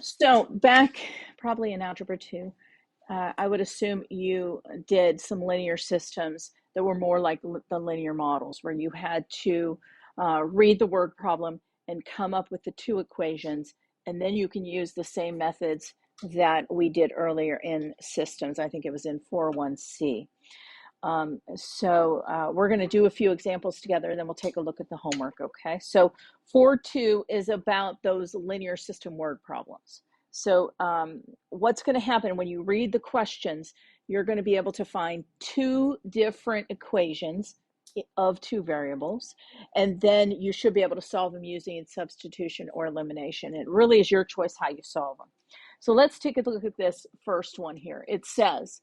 So back probably in Algebra 2, I would assume you did some linear systems that were more like the linear models, where you had to read the word problem and come up with the two equations, and then you can use the same methods that we did earlier in systems. I think it was in 4.1c. We're going to do a few examples together, and then we'll take a look at the homework, okay? So 4.2 is about those linear system word problems. So what's going to happen when you read the questions, you're going to be able to find two different equations of two variables, and then you should be able to solve them using substitution or elimination. It really is your choice how you solve them. So let's take a look at this first one here. It says,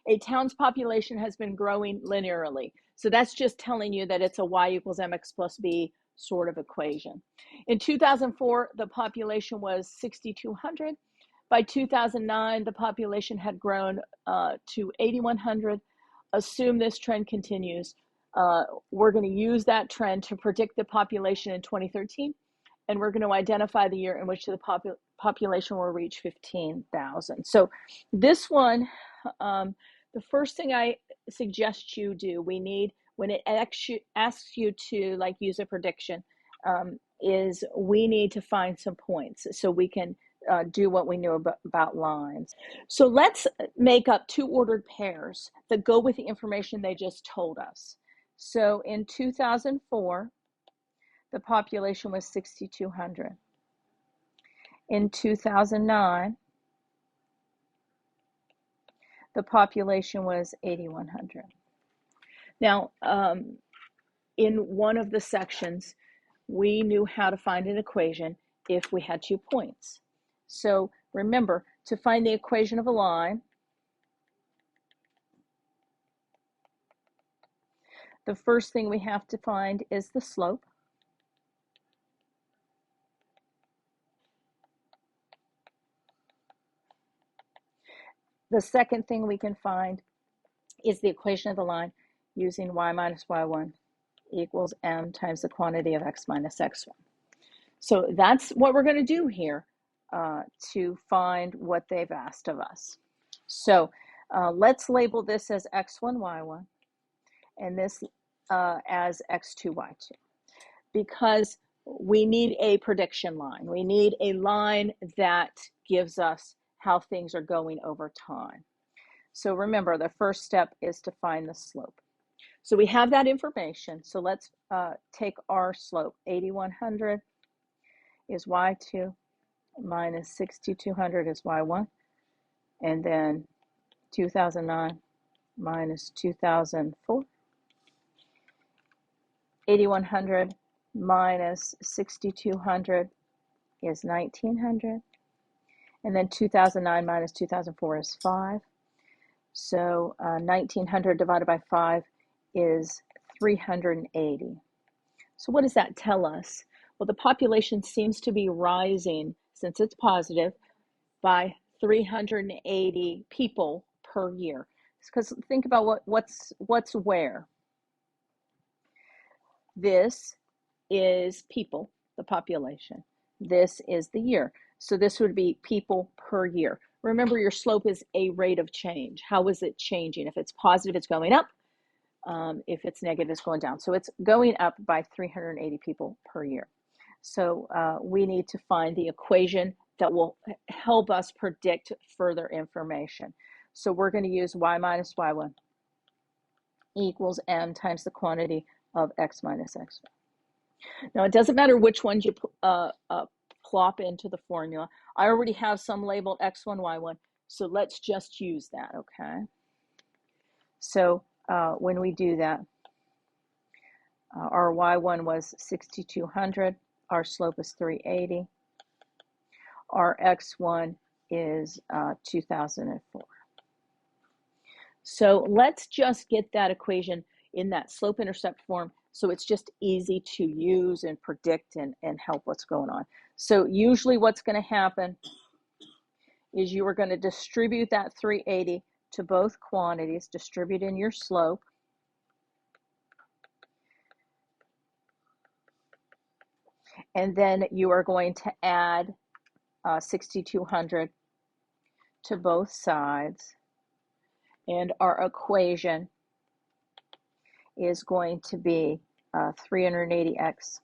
a town's population has been growing linearly. So that's just telling you that it's a y equals mx plus b sort of equation. In 2004, the population was 6,200. By 2009, the population had grown to 8,100. Assume this trend continues. We're going to use that trend to predict the population in 2013, and we're going to identify the year in which the population will reach 15,000. So this one, the first thing I suggest you do, we need, when it asks you to like use a prediction, is we need to find some points so we can do what we know about lines. So let's make up two ordered pairs that go with the information they just told us. So in 2004, the population was 6,200. In 2009, the population was 8,100. Now, in one of the sections, we knew how to find an equation if we had 2 points. So remember, to find the equation of a line, the first thing we have to find is the slope. The second thing we can find is the equation of the line using y minus y1 equals m times the quantity of x minus x1. So that's what we're going to do here to find what they've asked of us. So let's label this as x1, y1, and this as x2, y2, because we need a prediction line. We need a line that gives us how things are going over time. So remember, the first step is to find the slope. So we have that information. So let's take our slope. 8,100 is y2 minus 6,200 is y1. And then 2009 minus 2004. 8,100 minus 6,200 is 1,900. And then 2009 minus 2004 is 5. So 1,900 divided by 5 is 380. So what does that tell us? Well, the population seems to be rising, since it's positive, by 380 people per year. Because think about what's where. This is people, the population. This is the year. So this would be people per year. Remember, your slope is a rate of change. How is it changing? If it's positive, it's going up. If it's negative, it's going down. So it's going up by 380 people per year. So we need to find the equation that will help us predict further information. So we're going to use y minus y1 equals m times the quantity of x minus x1. Now, it doesn't matter which ones you plop into the formula. I already have some labeled x1, y1, so let's just use that, okay? So when we do that, our y1 was 6,200, our slope is 380, our x1 is 2004. So let's just get that equation in that slope-intercept form so it's just easy to use and predict and help what's going on. So usually what's going to happen is you are going to distribute that 380 to both quantities, distribute in your slope. And then you are going to add 6,200 to both sides. And our equation is going to be 380x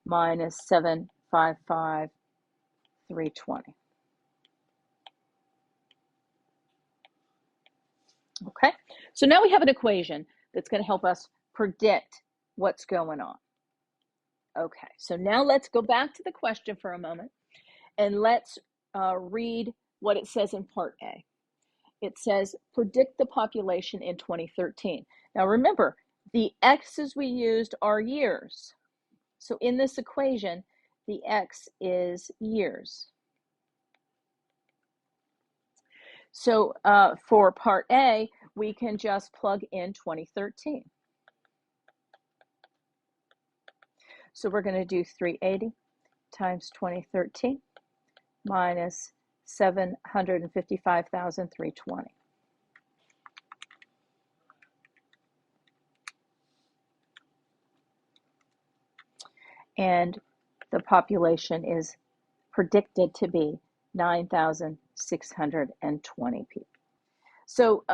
minus 755, 320. Okay, so now we have an equation that's going to help us predict what's going on. Okay, so now let's go back to the question for a moment and let's read what it says in part A. It says, predict the population in 2013. Now remember, the x's we used are years. So in this equation, the x is years. So for part A, we can just plug in 2013. So we're going to do 380 times 2013 minus 755,320. And the population is predicted to be 9,620 people. So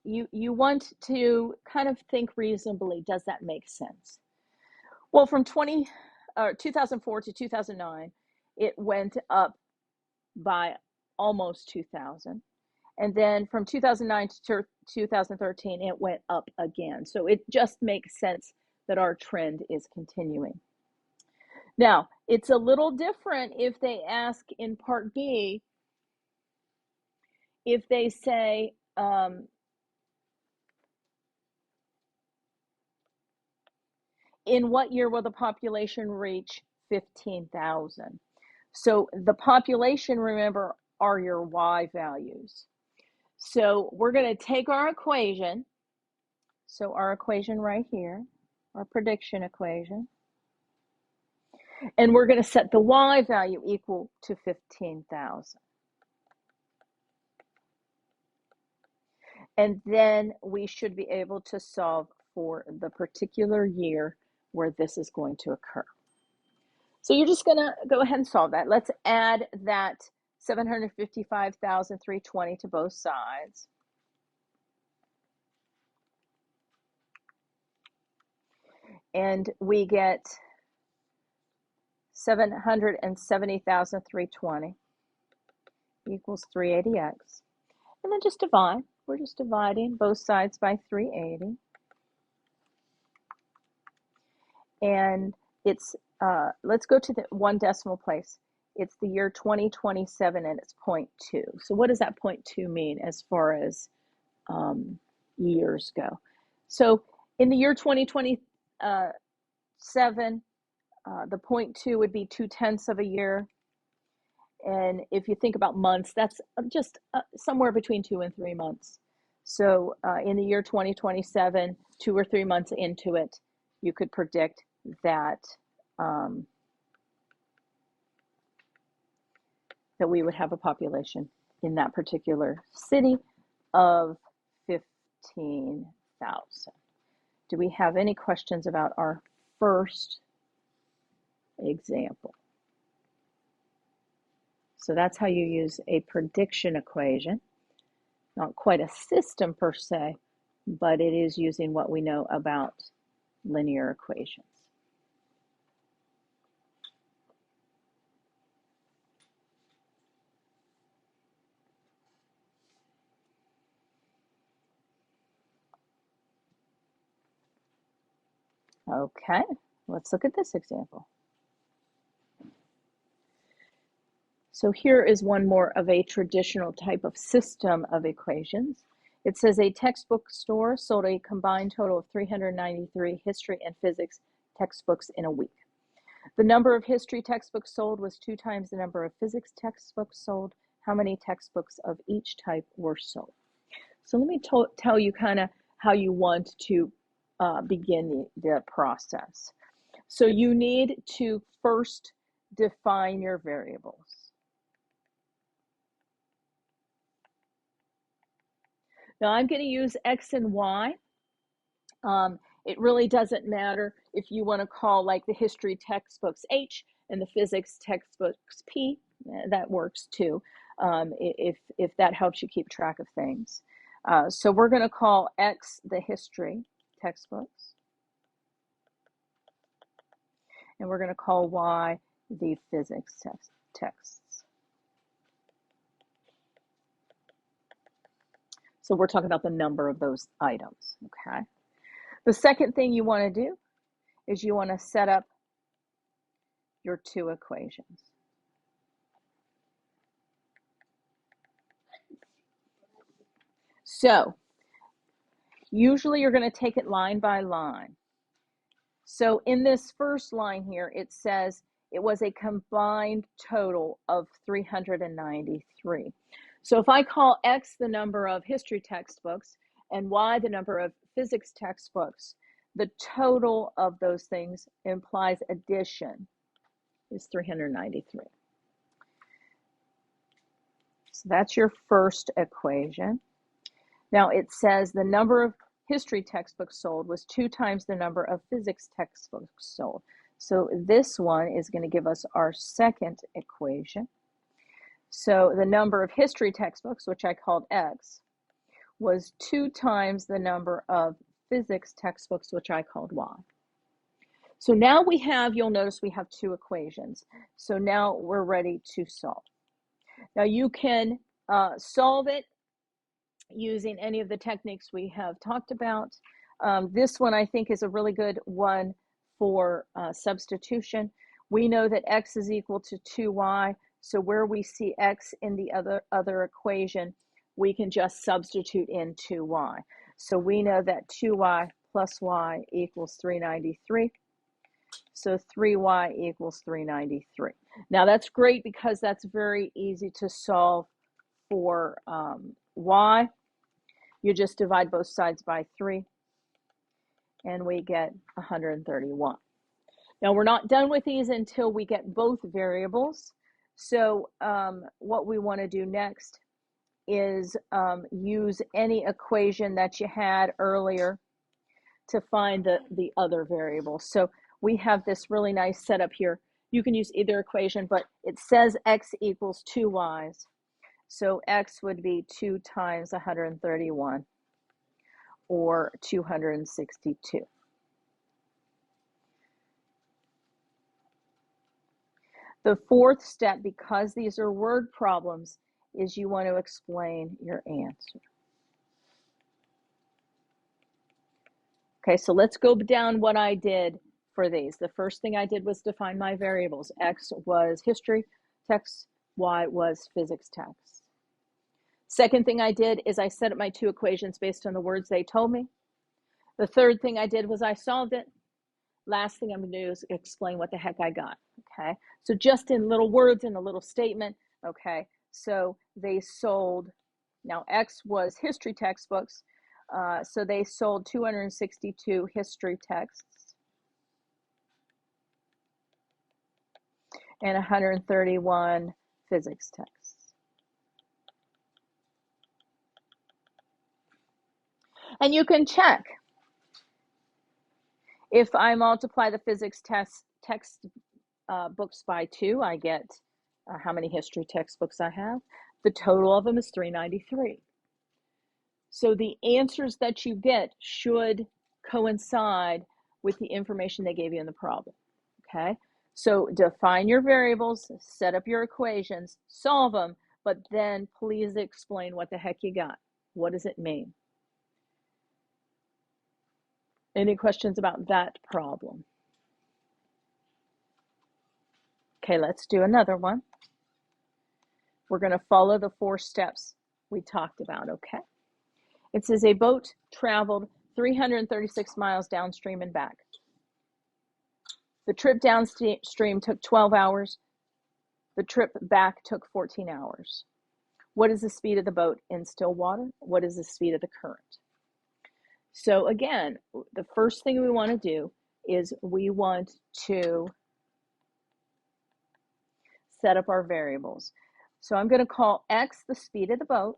you want to kind of think reasonably, does that make sense? Well, from 2004 to 2009, it went up by almost 2,000. And then from 2009 to 2013, it went up again. So it just makes sense that our trend is continuing. Now, it's a little different if they ask in part B, if they say, in what year will the population reach 15,000? So the population, remember, are your Y values. So we're going to take our equation. So our equation right here, our prediction equation. And we're going to set the Y value equal to 15,000. And then we should be able to solve for the particular year where this is going to occur. So you're just going to go ahead and solve that. Let's add that 755,320 to both sides. And we get 770,320 equals 380x. And then just divide. We're just dividing both sides by 380. And it's, let's go to the one decimal place. It's the year 2027 and it's 0.2. So what does that 0.2 mean as far as years go? So in the year 2027, the 0.2 would be 2/10 of a year. And if you think about months, that's just somewhere between 2 and 3 months. So in the year 2027, 2 or 3 months into it, you could predict that that we would have a population in that particular city of 15,000. Do we have any questions about our first example? So that's how you use a prediction equation. Not quite a system per se, but it is using what we know about linear equations. Okay, let's look at this example. So here is one more of a traditional type of system of equations. It says a textbook store sold a combined total of 393 history and physics textbooks in a week. The number of history textbooks sold was 2 times the number of physics textbooks sold. How many textbooks of each type were sold? So let me tell you kind of how you want to begin the process. So you need to first define your variables. Now I'm going to use X and Y. It really doesn't matter if you want to call like the history textbooks H and the physics textbooks P. that works too, if that helps you keep track of things. So we're going to call X the history textbooks, and we're going to call Y the physics texts. So we're talking about the number of those items, okay? The second thing you want to do is you want to set up your two equations. So usually you're going to take it line by line. So in this first line here, it says it was a combined total of 393. So if I call X the number of history textbooks and Y the number of physics textbooks, the total of those things implies addition is 393. So that's your first equation. Now it says the number of history textbooks sold was 2 times the number of physics textbooks sold. So this one is going to give us our second equation. So the number of history textbooks, which I called X, was 2 times the number of physics textbooks, which I called Y. So now we have, you'll notice we have 2 equations. So now we're ready to solve. Now you can solve it using any of the techniques we have talked about. This one I think is a really good one for substitution. We know that X is equal to 2Y, so where we see X in the other equation, we can just substitute in 2Y. So we know that 2Y plus Y equals 393. So 3Y equals 393. Now that's great because that's very easy to solve for Y. You just divide both sides by 3 and we get 131. Now we're not done with these until we get both variables. So what we want to do next is use any equation that you had earlier to find the other variable. So we have this really nice setup here. You can use either equation, but it says X equals 2Y's. So X would be 2 times 131, or 262. The fourth step, because these are word problems, is you want to explain your answer. Okay, so let's go down what I did for these. The first thing I did was define my variables. X was history text, Y was physics text. Second thing I did is I set up my 2 equations based on the words they told me. The third thing I did was I solved it. Last thing I'm going to do is explain what the heck I got, okay? So just in little words in a little statement, okay? So they sold, now X was history textbooks, so they sold 262 history texts and 131 physics texts. And you can check. If I multiply the physics text books by 2, I get how many history textbooks I have. The total of them is 393. So the answers that you get should coincide with the information they gave you in the problem, okay? So define your variables, set up your equations, solve them, but then please explain what the heck you got. What does it mean? Any questions about that problem? Okay, let's do another one. We're going to follow the 4 steps we talked about, okay? It says a boat traveled 336 miles downstream and back. The trip downstream took 12 hours. The trip back took 14 hours. What is the speed of the boat in still water? What is the speed of the current? So again, the first thing we want to do is we want to set up our variables. So I'm going to call X the speed of the boat,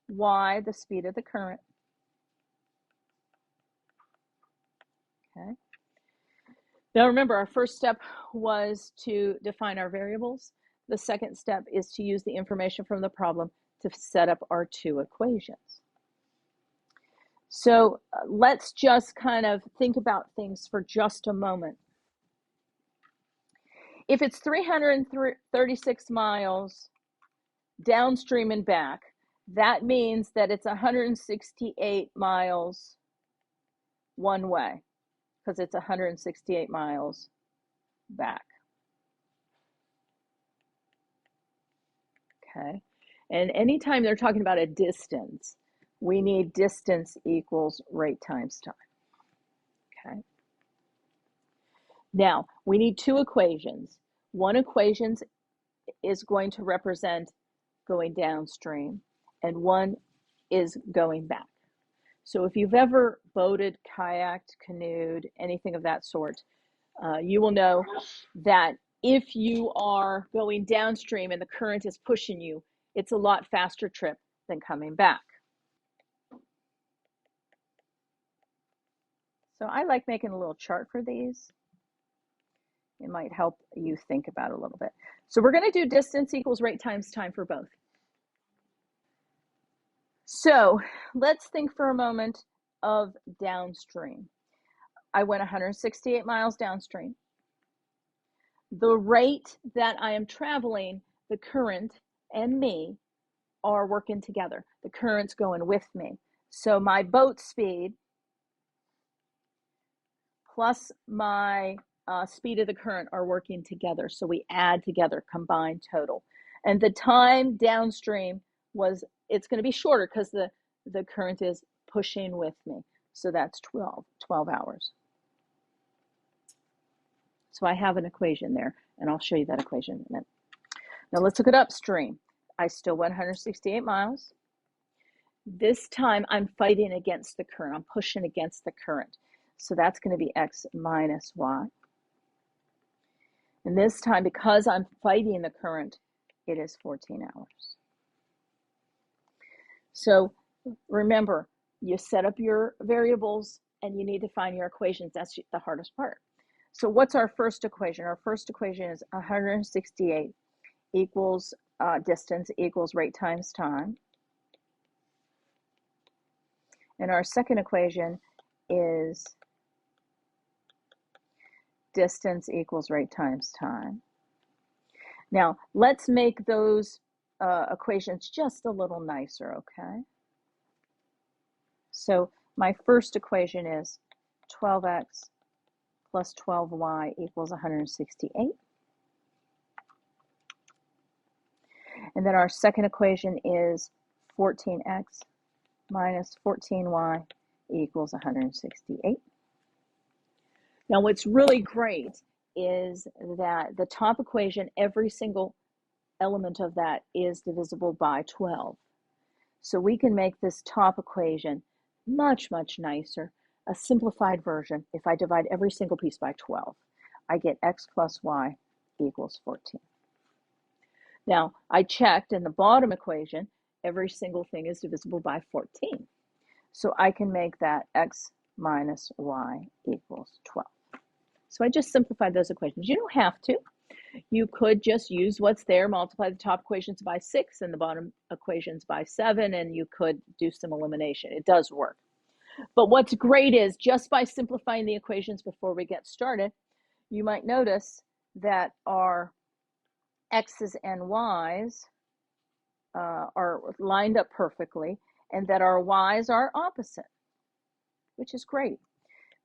Y the speed of the current. Okay. Now remember, our first step was to define our variables. The second step is to use the information from the problem to set up our two equations. So let's just kind of think about things for just a moment. If it's 336 miles downstream and back, that means that it's 168 miles one way, because it's 168 miles back. Okay, and anytime they're talking about a distance, we need distance equals rate times time. Okay. Now, we need two equations. One equation is going to represent going downstream, and one is going back. So if you've ever boated, kayaked, canoed, anything of that sort, you will know that if you are going downstream and the current is pushing you, it's a lot faster trip than coming back. So I like making a little chart for these. It might help you think about it a little bit. So we're going to do distance equals rate times time for both. So let's think for a moment of downstream. I went 168 miles downstream. The rate that I am traveling, the current and me are working together. The current's going with me. So my boat speed plus my speed of the current are working together. So we add together, combined total. And the time downstream it's going to be shorter because the current is pushing with me. So that's 12 hours. So I have an equation there, and I'll show you that equation in a minute. Now let's look at upstream. I still went 168 miles. This time I'm fighting against the current. I'm pushing against the current. So that's going to be x minus y. And this time, because I'm fighting the current, it is 14 hours. So remember, you set up your variables and you need to find your equations. That's the hardest part. So what's our first equation? Our first equation is 168 equals distance equals rate times time. And our second equation is distance equals rate times time. Now, let's make those equations just a little nicer, okay? So my first equation is 12x plus 12y equals 168. And then our second equation is 14x minus 14y equals 168. Now, what's really great is that the top equation, every single element of that is divisible by 12. So we can make this top equation much, much nicer, a simplified version. If I divide every single piece by 12, I get x plus y equals 14. Now, I checked in the bottom equation, every single thing is divisible by 14. So I can make that x minus y equals 12. So I just simplified those equations. You don't have to. You could just use what's there, multiply the top equations by 6 and the bottom equations by 7, and you could do some elimination. It does work. But what's great is just by simplifying the equations before we get started, you might notice that our x's and y's are lined up perfectly, and that our y's are opposite, which is great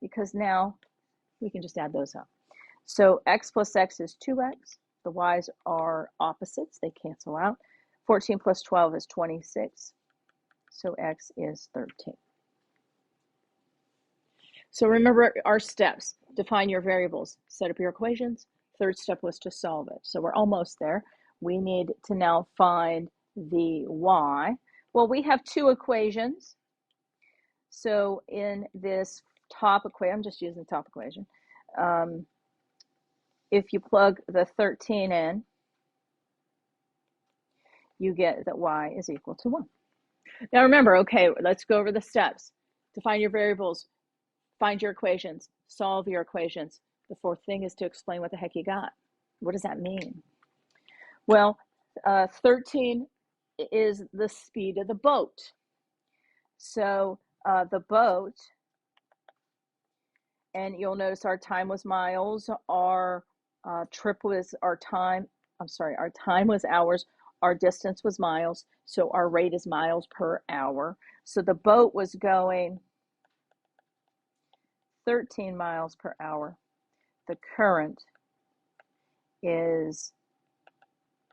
because now we can just add those up. So x plus x is 2x. The y's are opposites. They cancel out. 14 plus 12 is 26. So x is 13. So remember our steps. Define your variables. Set up your equations. Third step was to solve it. So we're almost there. We need to now find the y. Well, we have two equations. So in this top equation, I'm just using the top equation. If you plug the 13 in, you get that y is equal to 1. Now remember, okay, let's go over the steps. Define your variables, find your equations, solve your equations. The fourth thing is to explain what the heck you got. What does that mean? Well, 13 is the speed of the boat. So the boat, and you'll notice our time was miles, our trip was our time was hours, our distance was miles, so our rate is miles per hour. So the boat was going 13 miles per hour. The current is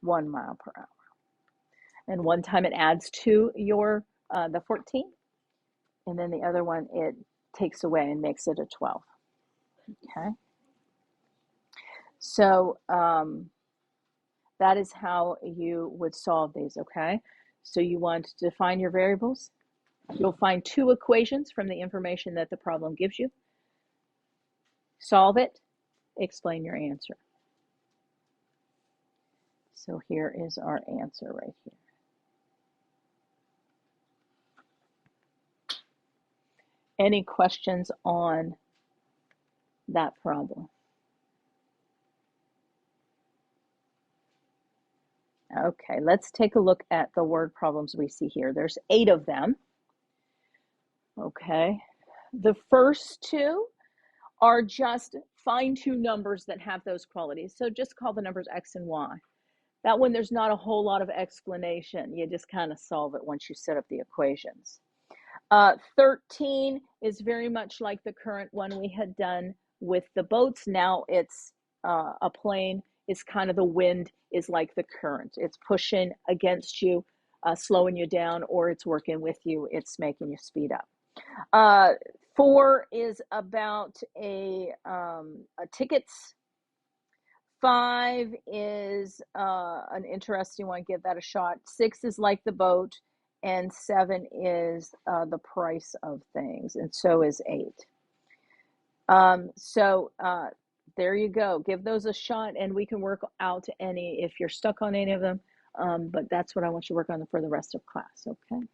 1 mile per hour. And one time it adds to your the 14, and then the other one it takes away and makes it a 12. Okay. So that is how you would solve these, okay? So you want to define your variables. You'll find two equations from the information that the problem gives you. Solve it, explain your answer. So here is our answer right here. Any questions on that problem? Okay, let's take a look at the word problems we see here. There's 8 of them. Okay, the first 2 are just find 2 numbers that have those qualities. So just call the numbers x and y. That one, there's not a whole lot of explanation. You just kind of solve it once you set up the equations. 13 is very much like the current one we had done with the boats. Now it's a plane. It's kind of the wind is like the current. It's pushing against you, slowing you down, or it's working with you. It's making you speed up. 4 is about a tickets. 5 is an interesting one. Give that a shot. 6 is like the boat, and 7 is the price of things, and so is 8. There you go. Give those a shot, and we can work out any if you're stuck on any of them. But that's what I want you to work on for the rest of class. Okay.